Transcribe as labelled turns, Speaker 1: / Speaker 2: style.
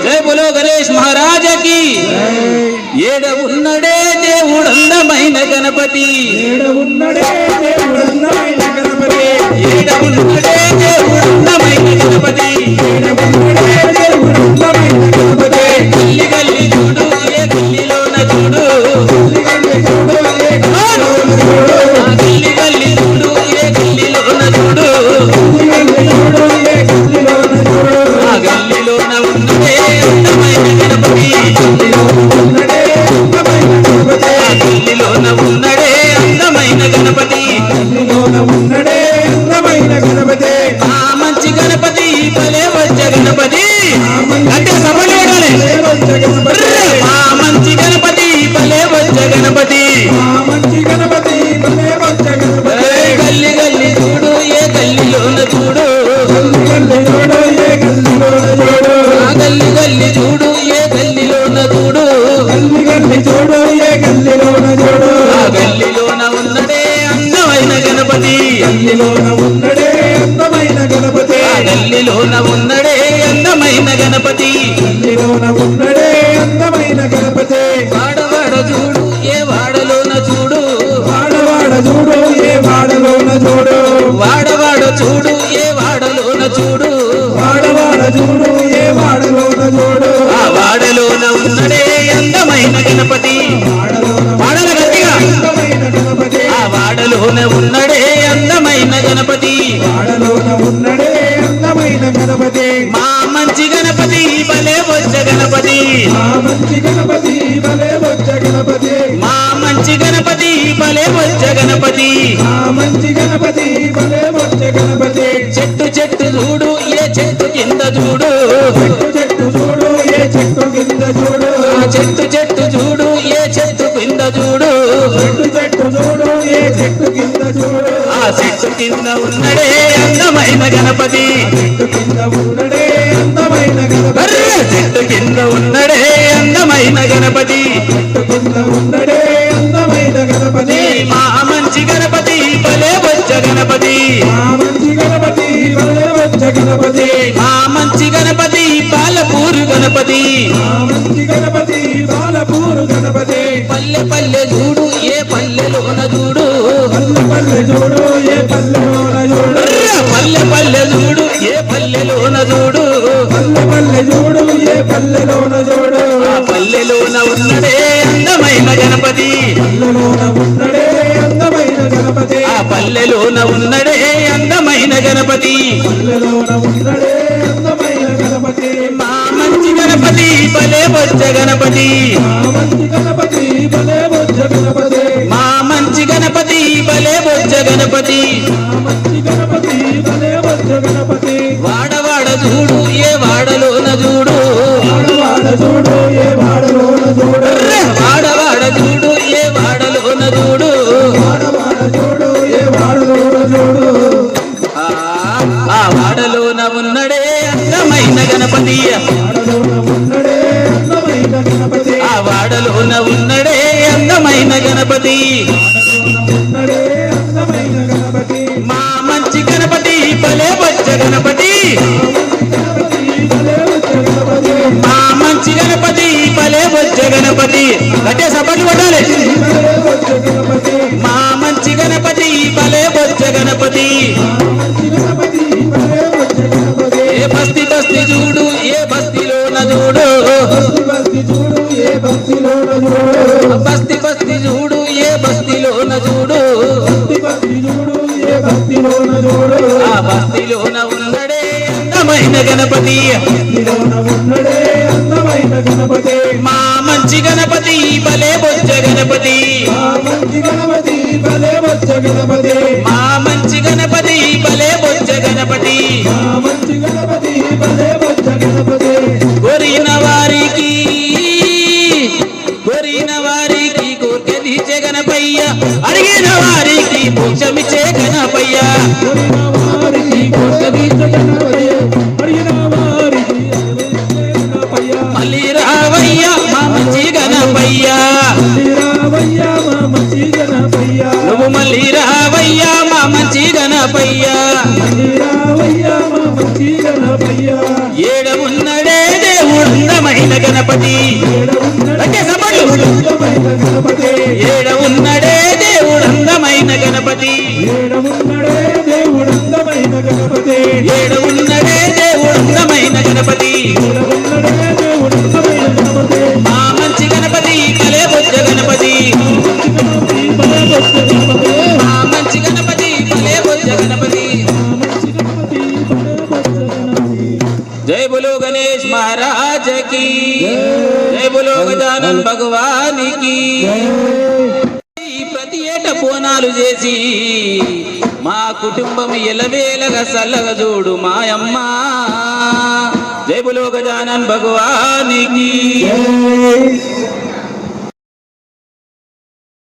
Speaker 1: జై బోలో గణేష్ మహారాజా కి ఏడ ఉన్నడే దేవుడు అందమైన గణపతి
Speaker 2: ఏడ ఉన్నడే దేవుడు అందమైన గణపతి
Speaker 1: ఏడ ఉన్నడే దేవుడు అందమైన గణపతి
Speaker 2: ఏడ ఉన్నడే దేవుడు అందమైన గణపతి
Speaker 1: గల్లి గల్లి చూడు ఏ గల్లిలోన చూడు
Speaker 2: గల్లి చూడు ఏ గల్లిలోన చూడు
Speaker 1: గల్లి గల్లి చూడు ఏ గల్లిలోన చూడు
Speaker 2: గల్లి చూడు ఏ గల్లిలోన చూడు
Speaker 1: ఆ గల్లిలోన ఉన్నదే అందమైన గణపతి
Speaker 2: ఉన్నడే అందమైన గణపతి
Speaker 1: ఆ గల్లిలోన ఉన్నడే అందమైన గణపతి
Speaker 2: గల్లిలోన ఉన్నడే అందమైన గణపతి
Speaker 1: ఆ మంచి గణపతి భలే వచ్చ గణపతి అంటే సభలు ఉండాలి ఆ మంచి గణపతి భలే వచ్చ గణపతి
Speaker 2: ఆ మంచి గణపతి భలే వచ్చ గణపతి
Speaker 1: గల్లి గల్లి చూడు ఏ గల్లిలోన చూడు
Speaker 2: గల్లి చూడు ఏ గల్లిలోన చూడు
Speaker 1: ఆ గల్లి గల్లి చూడు ఏ గల్లిలోన చూడు
Speaker 2: గల్లి గల్లి చూడు ఏ గల్లిలోన చూడు
Speaker 1: ఆ గల్లిలోన ఉన్నడే అందమైన గణపతి
Speaker 2: గల్లిలోన ఉన్నడే అందమైన గణపతి
Speaker 1: ఆ గల్లిలోన ఉన్నడే అందమైన గణపతి
Speaker 2: గల్లిలోన ఉన్నడే అందమైన గణపతి
Speaker 1: వాడవాడ చూడు ఏ వాడలోన చూడు
Speaker 2: వాడవాడ చూడు ఏ వాడలోన చూడు
Speaker 1: వాడవాడ చూడు ఏ వాడలోన చూడు
Speaker 2: వాడవాడ చూడు ఏ వాడలోన చూడు
Speaker 1: ఆ వాడలోన ఉన్నడే అందమైన గణపతి వాడల గట్టిగా
Speaker 2: అందమైన గణపతి
Speaker 1: ఆ వాడలోన ఉన్నడే అందమైన గణపతి
Speaker 2: వాడలోన ఉన్నడే అందమైన గణపతి
Speaker 1: మా మంచి గణపతి భలే వచ్చ గణపతి
Speaker 2: ఆ మంచి గణపతి భలే వచ్చ గణపతి
Speaker 1: మా మంచి గణపతి భలే వచ్చ గణపతి
Speaker 2: ఆ మంచి గణపతి భలే వచ్చ గణపతి
Speaker 1: చెట్టు చెట్టు చూడు ఏ చెట్టు కింద చూడు
Speaker 2: చెట్టు చెట్టు చూడు ఏ చెట్టు కింద చూడు
Speaker 1: ఆ చెట్టు చెట్టు చూడు ఏ చెట్టు కింద చూడు
Speaker 2: చెట్టు చెట్టు చూడు ఏ చెట్టు కింద చూడు
Speaker 1: ఆ చెట్టు కింద ఉన్నడే అందమైన గణపతి
Speaker 2: చెట్టు కింద ఉన్నడే అందమైన గణపతి
Speaker 1: అర్రే చెట్టు కింద ఉన్నడే అందమైన గణపతి
Speaker 2: చెట్టు కింద ఉన్నడే అందమైన గణపతి
Speaker 1: మా మంచి గణపతి భలే వచ్చ గణపతి
Speaker 2: ఆ మంచి గణపతి భలే వచ్చ గణపతి
Speaker 1: మా మంచి గణపతి పాలపూరు గణపతి
Speaker 2: ఆ మంచి గణపతి బాలపూరు గణపతి
Speaker 1: పల్లె పల్లె చూడు ఏ పల్లెలోన చూడు
Speaker 2: పల్లె పల్లె చూడు ఏ పల్లెలోన చూడు
Speaker 1: అర్రే పల్లె పల్లె చూడు ఏ పల్లెలోన చూడు
Speaker 2: పల్లె పల్లె చూడు ఏ పల్లెలోన చూడు
Speaker 1: ఆ పల్లెలోన ఉన్నడే అందమైన గణపతి
Speaker 2: పల్లెలోన ఉన్నడే అందమైన గణపతి
Speaker 1: ఆ పల్లెలోన ఉన్నడే అందమైన గణపతి
Speaker 2: పల్లెలోన ఉన్నడే అందమైన గణపతి
Speaker 1: మా మంచి గణపతి భలే వచ్చ గణపతి
Speaker 2: ఆ మంచి గణపతి భలే వచ్చ గణపతి
Speaker 1: మా మంచి గణపతి భలే వచ్చ గణపతి
Speaker 2: ఆ మంచి గణపతి భలే వచ్చ గణపతి
Speaker 1: వాడవాడ చూడు ఏ వాడలోన చూడు
Speaker 2: వాడవాడ చూడు ఏ వాడలోన చూడు
Speaker 1: అర్రే వాడవాడ చూడు ఏ వాడలోన చూడు
Speaker 2: వాడవాడ చూడు ఏ వాడలోన చూడు
Speaker 1: ఆ వాడలోన ఉన్నడే అందమైన గణపతి
Speaker 2: వాడలోన ఉన్నడే అందమైన గణపతి
Speaker 1: ఆ వాడలోన ఉన్నడే అందమైన గణపతి
Speaker 2: ఉన్నడే అందమైన గణపతి
Speaker 1: మా మంచి గణపతి భలే వచ్చ గణపతి
Speaker 2: గణపతి భలే వచ్చ గణపతి
Speaker 1: మా మంచి గణపతి భలే వచ్చ గణపతి గట్టే సపట్లు కొట్టాలి
Speaker 2: భలే వచ్చ గణపతి
Speaker 1: మా మంచి గణపతి భలే వచ్చ గణపతి
Speaker 2: మంచి గణపతి భలే వచ్చ గణపతి
Speaker 1: ఏ బస్తి బస్తి చూడు ఏ బస్తిలోన చూడు
Speaker 2: బస్తి బస్తి చూడు ఏ బస్తిలోన చూడు
Speaker 1: బస్తి బస్తి చూడు ఏ బస్తిలోన చూడు
Speaker 2: బస్తి బస్తి చూడు ఏ బస్తిలోన చూడు
Speaker 1: ఆ బస్తిలోన ఉన్నడే అందమైన గణపతి
Speaker 2: బస్తిలోన ఉన్నడే అందమైన గణపతి
Speaker 1: మా మంచి గణపతి భలే వచ్చ గణపతి
Speaker 2: ఆ మంచి గణపతి భలే వచ్చ గణపతి
Speaker 1: మా మంచి గణపతి భలే వచ్చ గణపతి
Speaker 2: ఆ మంచి గణపతి భలే వచ్చ గణపతి
Speaker 1: కోరిన వారికి కోరిక తీర్చే గణపయ్య అడిగిన వారికి మోక్షమిచ్చే గణపయ్య
Speaker 2: కోరిన వారికి కోరిక గణపతి అడిగిన వారికి గణపయ్య
Speaker 1: మళ్ళీ రావయ్య మా మంచి గణపయ్య
Speaker 2: రావయ్య మా మంచి గణపయ్య
Speaker 1: నువ్వు మళ్ళీ రావయ్య మా మంచి గణపయ్య
Speaker 2: రావయ్య మా మంచి గణపయ్య
Speaker 1: ఏడ ఉన్నడే దేవుడు గణపతి అంటే సభలు
Speaker 2: అందమైన గణపతి
Speaker 1: ఏడ ఉన్నడే దేవుడు అందమైన గణపతి
Speaker 2: ఏడవున్నడే దేవుడు అందమైన గణపతి
Speaker 1: ఏడ ఉన్నడే దేవుడు అందమైన గణపతి
Speaker 2: ఏడవున్నడే దేవుడు అందమైన గణపతి
Speaker 1: మా మంచి గణపతి భలే బొజ్జ గణపతి మా మంచి గణపతి భలే బొజ్జ గణపతి జై బోలో గణేష్ महाराज की జై బోలో గజానన్ భగవాని की ప్రతి ఏట బోనాలు చేసి మా కుటుంబం ఎలవేలగా సల్లగా చూడు మాయమ్మ జై బోలో గజానన్ భగవాని की